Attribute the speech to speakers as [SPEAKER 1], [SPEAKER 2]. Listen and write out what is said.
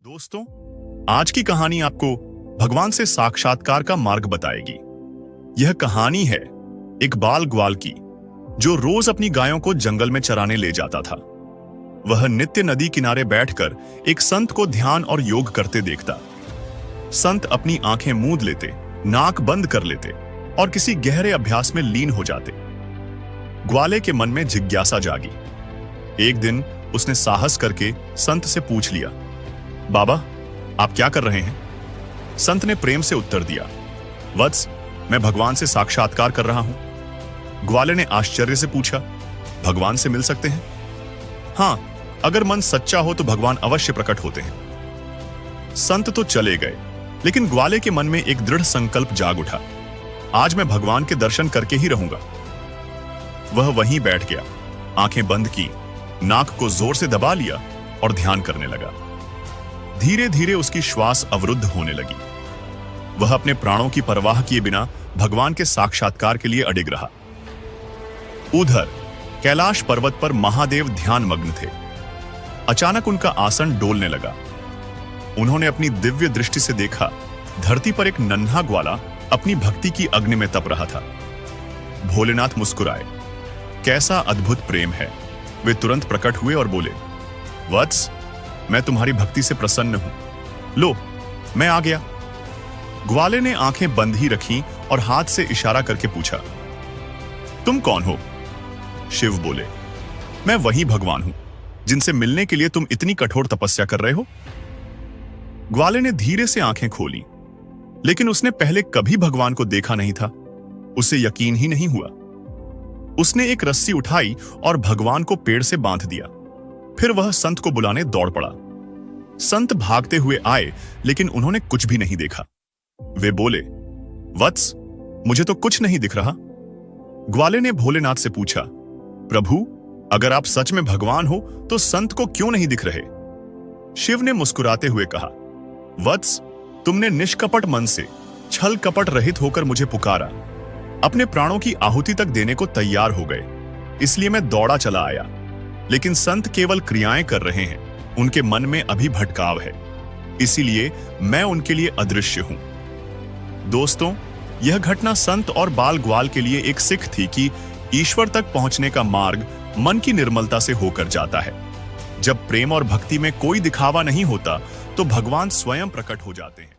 [SPEAKER 1] दोस्तों, आज की कहानी आपको भगवान से साक्षात्कार का मार्ग बताएगी। यह कहानी है एक बाल ग्वाल की, जो रोज अपनी गायों को जंगल में चराने ले जाता था। वह नित्य नदी किनारे बैठकर एक संत को ध्यान और योग करते देखता। संत अपनी आंखें मूंद लेते, नाक बंद कर लेते और किसी गहरे अभ्यास में लीन हो जाते। ग्वाले के मन में जिज्ञासा जागी। एक दिन उसने साहस करके संत से पूछ लिया, बाबा, आप क्या कर रहे हैं? संत ने प्रेम से उत्तर दिया, वत्स, मैं भगवान से साक्षात्कार कर रहा हूं। ग्वाले ने आश्चर्य से पूछा, भगवान से मिल सकते हैं? हां, अगर मन सच्चा हो तो भगवान अवश्य प्रकट होते हैं। संत तो चले गए, लेकिन ग्वाले के मन में एक दृढ़ संकल्प जाग उठा, आज मैं भगवान के दर्शन करके ही रहूंगा। वह वहीं बैठ गया, आंखें बंद की, नाक को जोर से दबा लिया और ध्यान करने लगा। धीरे धीरे उसकी श्वास अवरुद्ध होने लगी। वह अपने प्राणों की परवाह किए बिना भगवान के साक्षात्कार के लिए अडिग रहा। उधर कैलाश पर्वत पर महादेव ध्यान मग्न थे। अचानक उनका आसन डोलने लगा। उन्होंने अपनी दिव्य दृष्टि से देखा, धरती पर एक नन्हा ग्वाला अपनी भक्ति की अग्नि में तप रहा था। भोलेनाथ मुस्कुराए, कैसा अद्भुत प्रेम है। वे तुरंत प्रकट हुए और बोले, वत्स, मैं तुम्हारी भक्ति से प्रसन्न हूं। लो, मैं आ गया। ग्वाले ने आंखें बंद ही रखीं और हाथ से इशारा करके पूछा, तुम कौन हो? शिव बोले, मैं वही भगवान हूं जिनसे मिलने के लिए तुम इतनी कठोर तपस्या कर रहे हो। ग्वाले ने धीरे से आंखें खोली, लेकिन उसने पहले कभी भगवान को देखा नहीं था। उसे यकीन ही नहीं हुआ। उसने एक रस्सी उठाई और भगवान को पेड़ से बांध दिया। फिर वह संत को बुलाने दौड़ पड़ा। संत भागते हुए आए, लेकिन उन्होंने कुछ भी नहीं देखा। वे बोले, वत्स, मुझे तो कुछ नहीं दिख रहा। ग्वाले ने भोलेनाथ से पूछा, प्रभु, अगर आप सच में भगवान हो तो संत को क्यों नहीं दिख रहे? शिव ने मुस्कुराते हुए कहा, वत्स, तुमने निष्कपट मन से, छल कपट रहित होकर मुझे पुकारा। अपने प्राणों की आहुति तक देने को तैयार हो गए, इसलिए मैं दौड़ा चला आया। लेकिन संत केवल क्रियाएं कर रहे हैं, उनके मन में अभी भटकाव है, इसीलिए मैं उनके लिए अदृश्य हूं। दोस्तों, यह घटना संत और बाल ग्वाल के लिए एक सीख थी कि ईश्वर तक पहुंचने का मार्ग मन की निर्मलता से होकर जाता है। जब प्रेम और भक्ति में कोई दिखावा नहीं होता, तो भगवान स्वयं प्रकट हो जाते हैं।